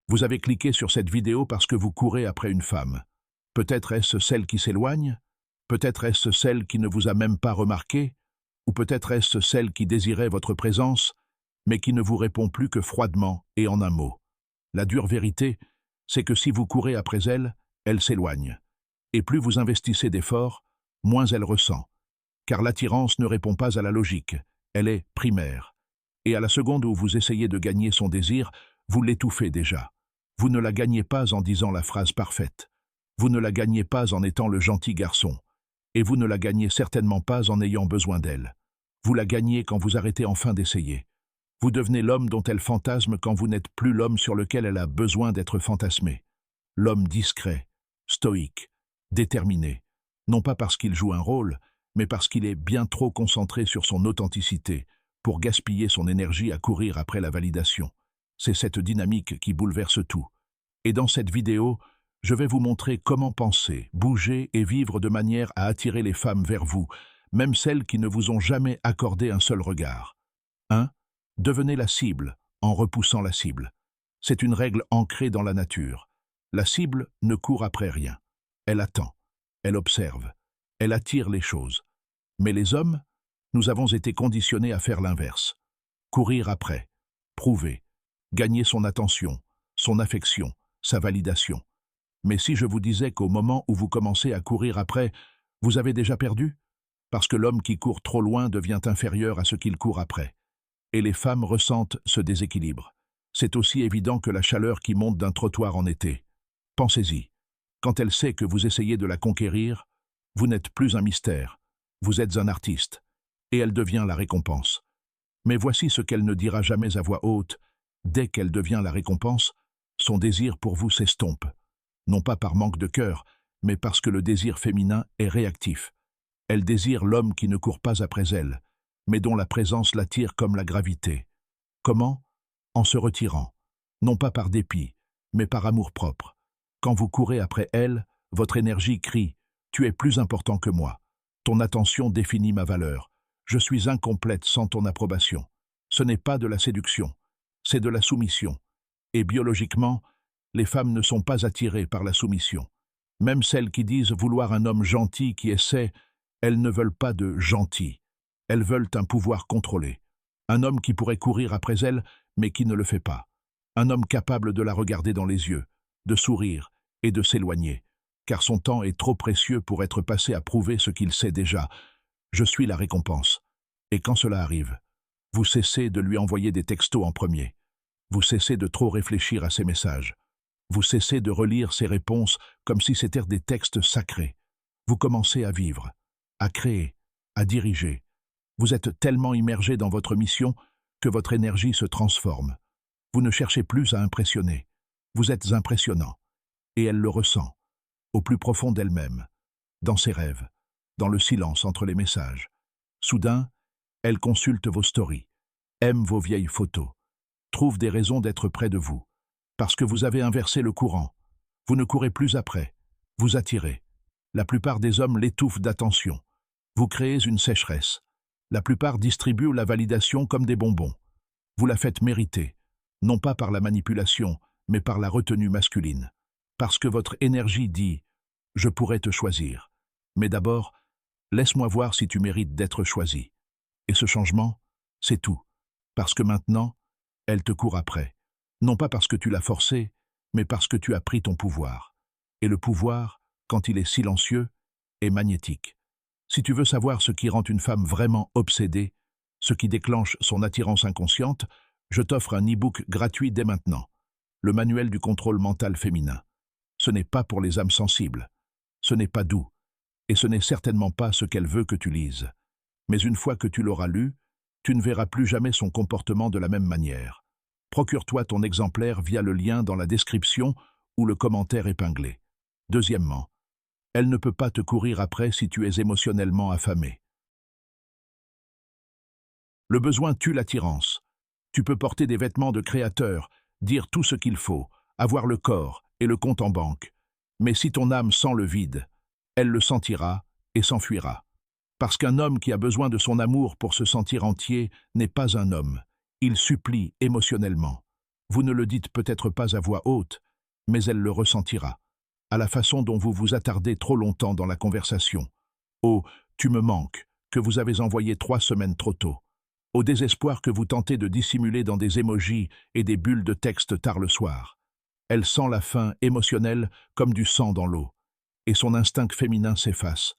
Vous avez cliqué sur cette vidéo parce que vous courez après une femme. Peut-être est-ce celle qui s'éloigne? Peut-être est-ce celle qui ne vous a même pas remarqué? Ou peut-être est-ce celle qui désirait votre présence, mais qui ne vous répond plus que froidement et en un mot? La dure vérité, c'est que si vous courez après elle, elle s'éloigne. Et plus vous investissez d'efforts, moins elle ressent. Car l'attirance ne répond pas à la logique, elle est primaire. Et à la seconde où vous essayez de gagner son désir, vous l'étouffez déjà. Vous ne la gagnez pas en disant la phrase parfaite. Vous ne la gagnez pas en étant le gentil garçon. Et vous ne la gagnez certainement pas en ayant besoin d'elle. Vous la gagnez quand vous arrêtez enfin d'essayer. Vous devenez l'homme dont elle fantasme quand vous n'êtes plus l'homme sur lequel elle a besoin d'être fantasmé. L'homme discret, stoïque, déterminé. Non pas parce qu'il joue un rôle, mais parce qu'il est bien trop concentré sur son authenticité pour gaspiller son énergie à courir après la validation. C'est cette dynamique qui bouleverse tout. Et dans cette vidéo, je vais vous montrer comment penser, bouger et vivre de manière à attirer les femmes vers vous, même celles qui ne vous ont jamais accordé un seul regard. 1. Devenez la cible en repoussant la cible. C'est une règle ancrée dans la nature. La cible ne court après rien. Elle attend, elle observe, elle attire les choses. Mais les hommes, nous avons été conditionnés à faire l'inverse. Courir après, prouver, gagner son attention, son affection, sa validation. Mais si je vous disais qu'au moment où vous commencez à courir après, vous avez déjà perdu? Parce que l'homme qui court trop loin devient inférieur à ce qu'il court après. Et les femmes ressentent ce déséquilibre. C'est aussi évident que la chaleur qui monte d'un trottoir en été. Pensez-y. Quand elle sait que vous essayez de la conquérir, vous n'êtes plus un mystère, vous êtes un artiste, et elle devient la récompense. Mais voici ce qu'elle ne dira jamais à voix haute. Dès qu'elle devient la récompense, son désir pour vous s'estompe. Non pas par manque de cœur, mais parce que le désir féminin est réactif. Elle désire l'homme qui ne court pas après elle, mais dont la présence l'attire comme la gravité. Comment? En se retirant. Non pas par dépit, mais par amour-propre. Quand vous courez après elle, votre énergie crie « Tu es plus important que moi. Ton attention définit ma valeur. Je suis incomplète sans ton approbation. » Ce n'est pas de la séduction, c'est de la soumission. Et biologiquement, les femmes ne sont pas attirées par la soumission. Même celles qui disent vouloir un homme gentil qui essaie, elles ne veulent pas de gentil. Elles veulent un pouvoir contrôlé. Un homme qui pourrait courir après elles, mais qui ne le fait pas. Un homme capable de la regarder dans les yeux, de sourire et de s'éloigner, car son temps est trop précieux pour être passé à prouver ce qu'il sait déjà. Je suis la récompense. Et quand cela arrive, vous cessez de lui envoyer des textos en premier. Vous cessez de trop réfléchir à ses messages. Vous cessez de relire ses réponses comme si c'étaient des textes sacrés. Vous commencez à vivre, à créer, à diriger. Vous êtes tellement immergé dans votre mission que votre énergie se transforme. Vous ne cherchez plus à impressionner. Vous êtes impressionnant. Et elle le ressent, au plus profond d'elle-même, dans ses rêves, dans le silence entre les messages. Soudain, elle consulte vos stories, aime vos vieilles photos, trouve des raisons d'être près de vous. Parce que vous avez inversé le courant. Vous ne courez plus après. Vous attirez. La plupart des hommes l'étouffent d'attention. Vous créez une sécheresse. La plupart distribuent la validation comme des bonbons. Vous la faites mériter, non pas par la manipulation, mais par la retenue masculine. Parce que votre énergie dit « Je pourrais te choisir. Mais d'abord, laisse-moi voir si tu mérites d'être choisi. » Et ce changement, c'est tout. Parce que maintenant, elle te court après. Non pas parce que tu l'as forcé, mais parce que tu as pris ton pouvoir. Et le pouvoir, quand il est silencieux, est magnétique. Si tu veux savoir ce qui rend une femme vraiment obsédée, ce qui déclenche son attirance inconsciente, je t'offre un e-book gratuit dès maintenant. Le manuel du contrôle mental féminin. Ce n'est pas pour les âmes sensibles. Ce n'est pas doux. Et ce n'est certainement pas ce qu'elle veut que tu lises. Mais une fois que tu l'auras lu, tu ne verras plus jamais son comportement de la même manière. Procure-toi ton exemplaire via le lien dans la description ou le commentaire épinglé. Deuxièmement, elle ne peut pas te courir après si tu es émotionnellement affamé. Le besoin tue l'attirance. Tu peux porter des vêtements de créateur, dire tout ce qu'il faut, avoir le corps et le compte en banque. Mais si ton âme sent le vide, elle le sentira et s'enfuira. Parce qu'un homme qui a besoin de son amour pour se sentir entier n'est pas un homme. Il supplie émotionnellement. Vous ne le dites peut-être pas à voix haute, mais elle le ressentira, à la façon dont vous vous attardez trop longtemps dans la conversation. Au « tu me manques » que vous avez envoyé 3 semaines trop tôt. Au désespoir que vous tentez de dissimuler dans des émojis et des bulles de texte tard le soir. Elle sent la faim émotionnelle comme du sang dans l'eau, et son instinct féminin s'efface,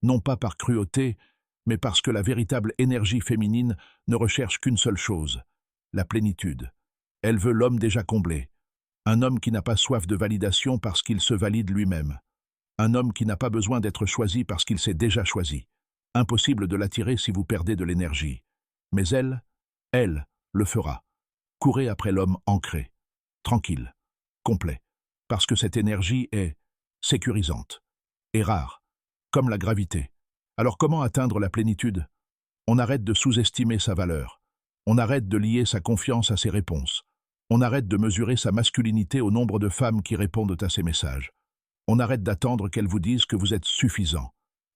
non pas par cruauté, mais parce que la véritable énergie féminine ne recherche qu'une seule chose, la plénitude. Elle veut l'homme déjà comblé, un homme qui n'a pas soif de validation parce qu'il se valide lui-même, un homme qui n'a pas besoin d'être choisi parce qu'il s'est déjà choisi. Impossible de l'attirer si vous perdez de l'énergie. Mais elle, le fera. Courez après l'homme ancré, tranquille, complet, parce que cette énergie est sécurisante et rare, comme la gravité. Alors comment atteindre la plénitude? On arrête de sous-estimer sa valeur. On arrête de lier sa confiance à ses réponses. On arrête de mesurer sa masculinité au nombre de femmes qui répondent à ses messages. On arrête d'attendre qu'elles vous disent que vous êtes suffisant.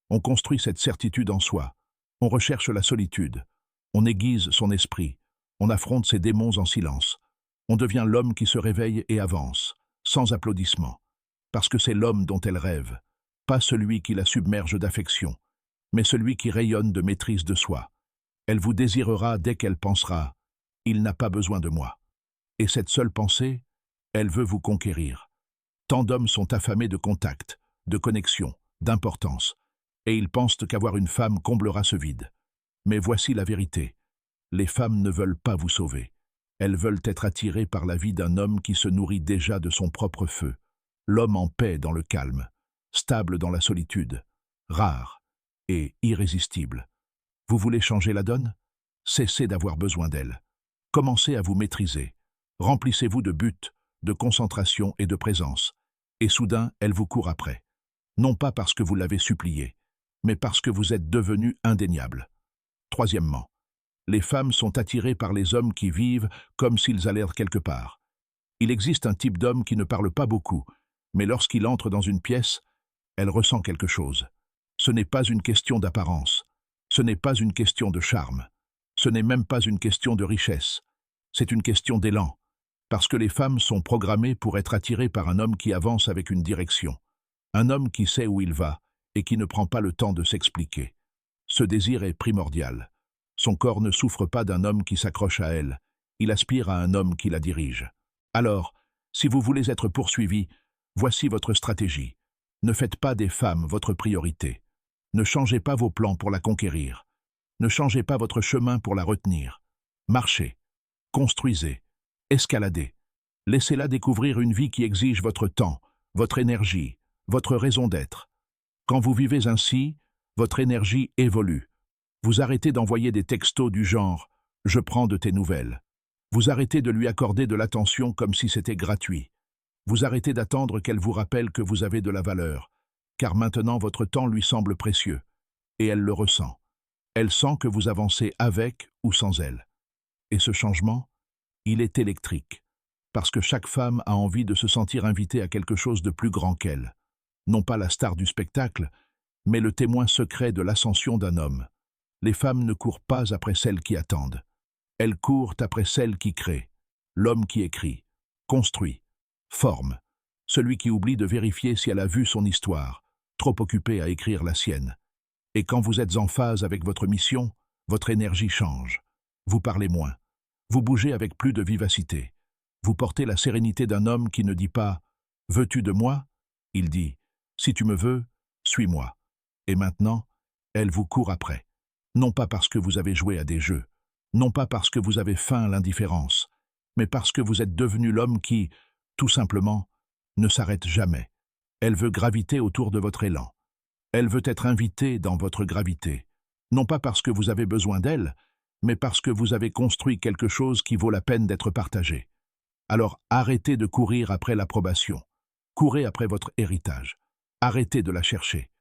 On construit cette certitude en soi. On recherche la solitude. On aiguise son esprit. On affronte ses démons en silence. On devient l'homme qui se réveille et avance, sans applaudissements. Parce que c'est l'homme dont elle rêve. Pas celui qui la submerge d'affection, mais celui qui rayonne de maîtrise de soi. Elle vous désirera dès qu'elle pensera « il n'a pas besoin de moi ». Et cette seule pensée, elle veut vous conquérir. Tant d'hommes sont affamés de contact, de connexion, d'importance, et ils pensent qu'avoir une femme comblera ce vide. Mais voici la vérité. Les femmes ne veulent pas vous sauver. Elles veulent être attirées par la vie d'un homme qui se nourrit déjà de son propre feu. L'homme en paix dans le calme, stable dans la solitude, rare et irrésistible. Vous voulez changer la donne? Cessez d'avoir besoin d'elle. Commencez à vous maîtriser. Remplissez-vous de buts, de concentration et de présence. Et soudain, elle vous court après. Non pas parce que vous l'avez supplié, mais parce que vous êtes devenu indéniable. Troisièmement, les femmes sont attirées par les hommes qui vivent comme s'ils allaient quelque part. Il existe un type d'homme qui ne parle pas beaucoup, mais lorsqu'il entre dans une pièce, elle ressent quelque chose. Ce n'est pas une question d'apparence, ce n'est pas une question de charme, ce n'est même pas une question de richesse, c'est une question d'élan, parce que les femmes sont programmées pour être attirées par un homme qui avance avec une direction, un homme qui sait où il va et qui ne prend pas le temps de s'expliquer. Ce désir est primordial. Son corps ne souffre pas d'un homme qui s'accroche à elle, il aspire à un homme qui la dirige. Alors, si vous voulez être poursuivi, voici votre stratégie. Ne faites pas des femmes votre priorité. Ne changez pas vos plans pour la conquérir. Ne changez pas votre chemin pour la retenir. Marchez, construisez, escaladez. Laissez-la découvrir une vie qui exige votre temps, votre énergie, votre raison d'être. Quand vous vivez ainsi, votre énergie évolue. Vous arrêtez d'envoyer des textos du genre « je prends de tes nouvelles ». Vous arrêtez de lui accorder de l'attention comme si c'était gratuit. Vous arrêtez d'attendre qu'elle vous rappelle que vous avez de la valeur, car maintenant votre temps lui semble précieux. Et elle le ressent. Elle sent que vous avancez avec ou sans elle. Et ce changement, il est électrique, parce que chaque femme a envie de se sentir invitée à quelque chose de plus grand qu'elle. Non pas la star du spectacle, mais le témoin secret de l'ascension d'un homme. Les femmes ne courent pas après celles qui attendent. Elles courent après celles qui créent. L'homme qui écrit, construit, forme. Celui qui oublie de vérifier si elle a vu son histoire, trop occupé à écrire la sienne. Et quand vous êtes en phase avec votre mission, votre énergie change. Vous parlez moins. Vous bougez avec plus de vivacité. Vous portez la sérénité d'un homme qui ne dit pas « Veux-tu de moi ?» Il dit « Si tu me veux, suis-moi. » Et maintenant, elle vous court après. Non pas parce que vous avez joué à des jeux, non pas parce que vous avez faim à l'indifférence, mais parce que vous êtes devenu l'homme qui, tout simplement, ne s'arrête jamais. Elle veut graviter autour de votre élan. Elle veut être invitée dans votre gravité. Non pas parce que vous avez besoin d'elle, mais parce que vous avez construit quelque chose qui vaut la peine d'être partagé. Alors arrêtez de courir après l'approbation. Courez après votre héritage. Arrêtez de la chercher.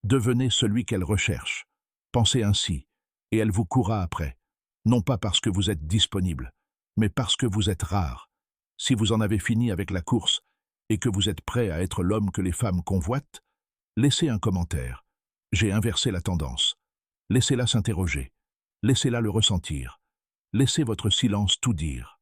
Devenez celui qu'elle recherche. Pensez ainsi, et elle vous courra après. Non pas parce que vous êtes disponible, mais parce que vous êtes rare. Si vous en avez fini avec la course et que vous êtes prêt à être l'homme que les femmes convoitent, laissez un commentaire. J'ai inversé la tendance. Laissez-la s'interroger. Laissez-la le ressentir. Laissez votre silence tout dire.